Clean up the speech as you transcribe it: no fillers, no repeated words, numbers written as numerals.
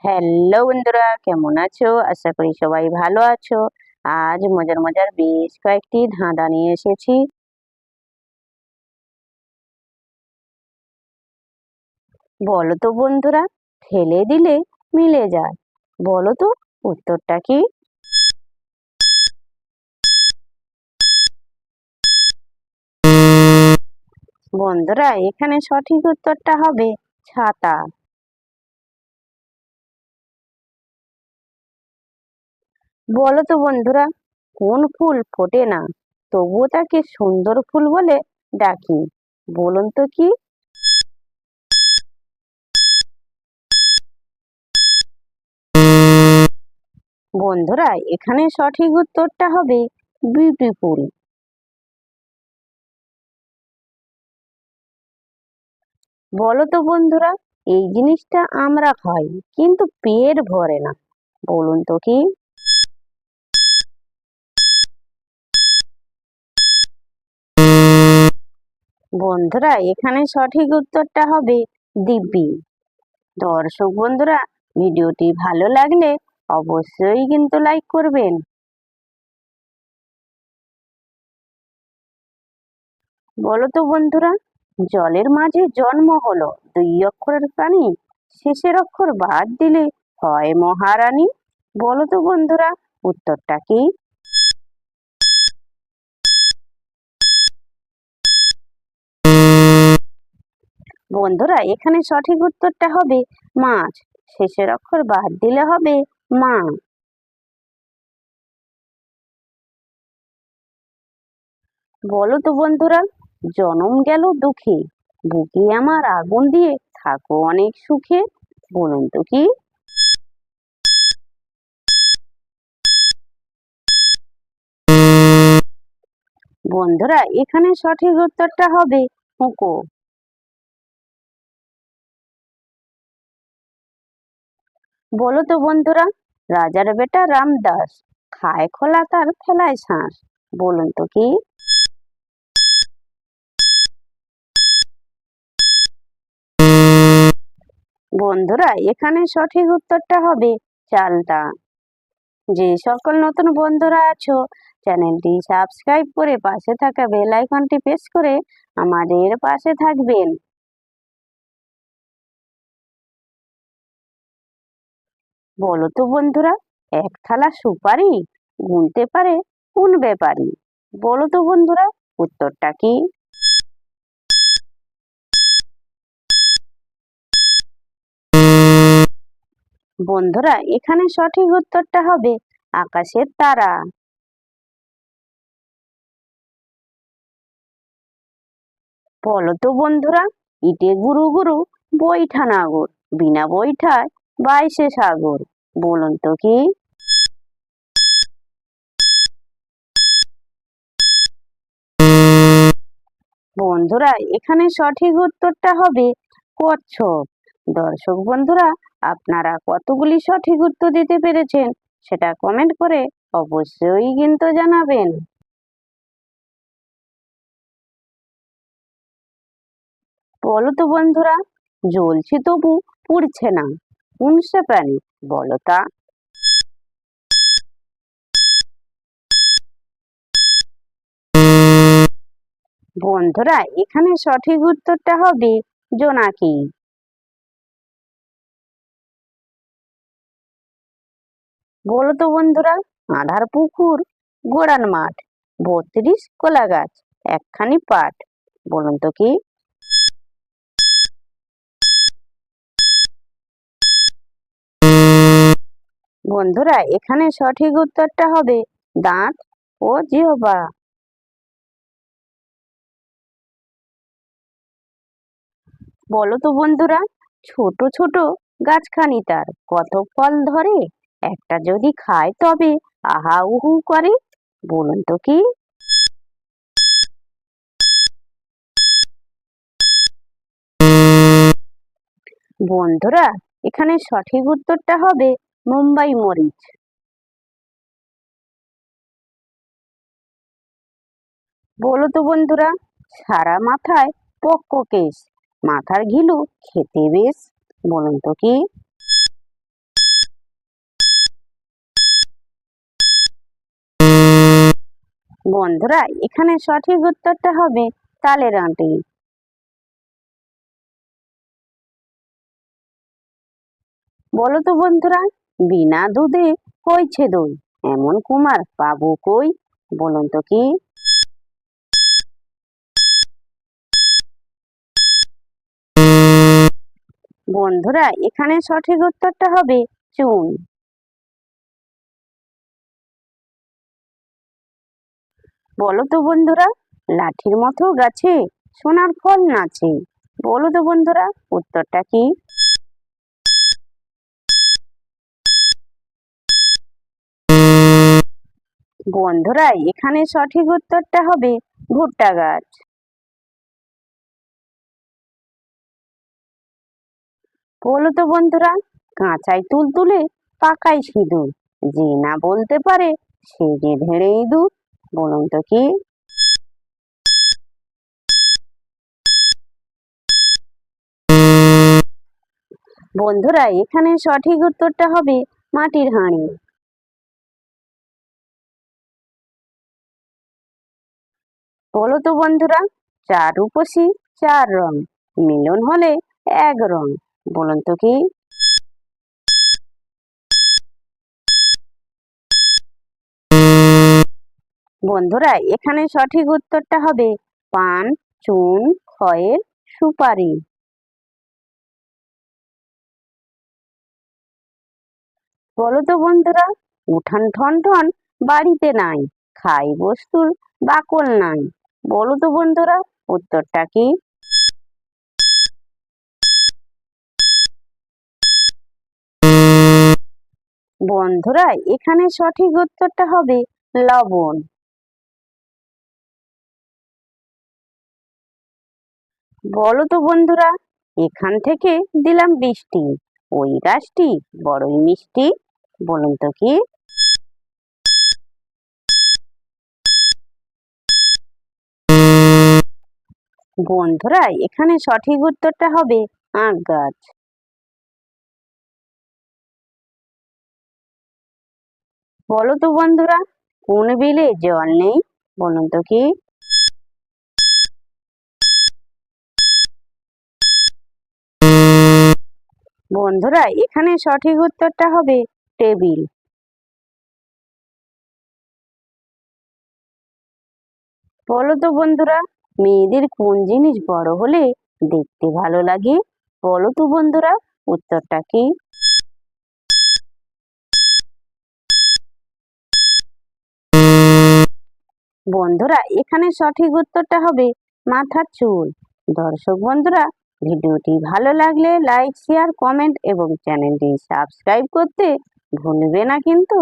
Hello বন্ধুরা, কেমন আছো? আশা করি সবাই ভালো আছো। আজ মজার মজার বেশ কয়েকটি ধাঁধা নিয়ে এসেছি। বলো তো বন্ধুরা, ঠেলে দিলে মিলে যায়, বলো তো উত্তরটা কি? বন্ধুরা, এখানে সঠিক উত্তরটা হবে ছাতা। বলো তো বন্ধুরা, কোন ফুল ফোটে না তবুও তাকে সুন্দর ফুল বলে ডাকি, বলুন তো কি? বন্ধুরা, এখানে সঠিক উত্তরটা হবে বিউটিফুল। বলো তো বন্ধুরা, এই জিনিসটা আমরা খাই কিন্তু পেট ভরে না, বলুন তো কি? বন্ধুরা, এখানে সঠিক উত্তরটা হবে দিব্যি। দর্শক বন্ধুরা, ভিডিওটি ভালো লাগলে অবশ্যই কিন্তু লাইক করবেন। বলো তো বন্ধুরা, জলের মাঝে জন্ম হলো দুই অক্ষরের প্রাণী, শেষের অক্ষর বাদ দিলে হয় মহারানী, বলো তো বন্ধুরা উত্তরটা কি? বন্ধুরা, এখানে সঠিক উত্তরটা হবে মাছ, শেষের অক্ষর বাদ দিলে হবে মা। বলো তো বন্ধুরা, জনম গেল দুঃখে, বুকে আমার আগুন দিয়ে থাকো অনেক সুখে, বলুন তো কি? বন্ধুরা, এখানে সঠিক উত্তরটা হবে হুঁকো। বলো তো বন্ধুরা, রাজার বেটা রামদাস, খায় খোলা তার ফেলায় শ্বাস, বলুন তো কি? বন্ধুরা, এখানে সঠিক উত্তরটা হবে চালতা। যে সকল নতুন বন্ধুরা আছো, চ্যানেলটি সাবস্ক্রাইব করে পাশে থাকা বেল আইকনটি প্রেস করে আমাদের পাশে থাকবেন। বলো তো বন্ধুরা, এক থালা সুপারি গুনতে পারে কোন ব্যাপারী, বলো তো বন্ধুরা উত্তরটা কি? বন্ধুরা, এখানে সঠিক উত্তরটা হবে আকাশের তারা। বলো তো বন্ধুরা, ইটে গুরু গুরু বৈঠা নাগর, বিনা বৈঠায় বাইশে সাগর, বলুন তো কি? বন্ধুরা, এখানে সঠিক উত্তরটা হবে কচ্ছপ। দর্শক বন্ধুরা, আপনারা কতগুলি সঠিক উত্তর দিতে পেরেছেন সেটা কমেন্ট করে অবশ্যই কিন্তু জানাবেন। বলো তো বন্ধুরা, জ্বলছে তবু পুড়ছে না, কোন সে প্রাণী, বলো তা? বন্ধুরা, এখানে সঠিক উত্তরটা হবে জোনাকি। বলো তো বন্ধুরা, আধার পুকুর গোড়ান মাঠ, 32 কলা গাছ, একখানি পাট, বলুন তো কি? বন্ধুরা, এখানে সঠিক উত্তরটা হবে দাঁত ও জিহ্বা। বলো তো বন্ধুরা, ছোট ছোট গাছখানি তার কত ফল ধরে, একটা যদি খায় তবে আহা উহু করে, বলুন তো কি? বন্ধুরা, এখানে সঠিক উত্তরটা হবে মুম্বাই মরিচ। বলো তো বন্ধুরা, সারা মাথায় পক্ক কেশ, মাথার ঘিলু খেতে বেশ, বলুন তো কি? বন্ধুরা এখানে সঠিক উত্তরটা হবে তালের আঁটি। বলো তো বন্ধুরা, বিনা দুধে হয়েছে দই, এমন কুমার পাবো কই? বলুন তো কি? বন্ধুরা এখানে সঠিক উত্তরটা হবে চুন। বলো তো বন্ধুরা, লাঠির মতো গাছে সোনার ফল নাচে, বলো তো বন্ধুরা উত্তরটা কি? বন্ধুরা এখানে সঠিক উত্তরটা হবে ভুট্টা গাছ। বলো তো বন্ধুরা, কাঁচায় তুলতুলে পাকাই সিঁদুর, যে না বলতে পারে সে যে ধেড়ে ইঁদুর, বলুন তো কি? বন্ধুরা এখানে সঠিক উত্তরটা হবে মাটির হাঁড়ি। বলো তো বন্ধুরা, চার রূপসী চার রং, মিলন হলে এক রং, বলুন তো কি? বন্ধুরা এখানে সঠিক উত্তরটা হবে পান, চুন, খয়ের, সুপারি। বলো তো বন্ধুরা, উঠান ঠন ঠন বাড়িতে নাই, খাই বস্তুর বাকল নাই, বলো তো বন্ধুরা উত্তরটা কি? বন্ধুরা এখানে সঠিক উত্তরটা হবে লবণ। বলো তো বন্ধুরা, এখান থেকে দিলাম বৃষ্টি, ওই গাছটি বড়ই মিষ্টি, বলুন তো কি? বন্ধুরা এখানে সঠিক উত্তরটা হবে আখ গাছ। বলো তো বন্ধুরা, কোন বিলে জল নেই, বলুন তো কি? বন্ধুরা এখানে সঠিক উত্তরটা হবে টেবিল। বলো তো বন্ধুরা, মেয়েদের কোন জিনিস বড় হলে দেখতে ভালো লাগে? বলো তো বন্ধুরা উত্তরটা কি? বন্ধুরা এখানে সঠিক উত্তরটা হবে মাথার চুল। দর্শক বন্ধুরা, ভিডিওটি ভালো লাগলে লাইক, শেয়ার, কমেন্ট এবং চ্যানেলটি সাবস্ক্রাইব করতে ভুলবে না কিন্তু।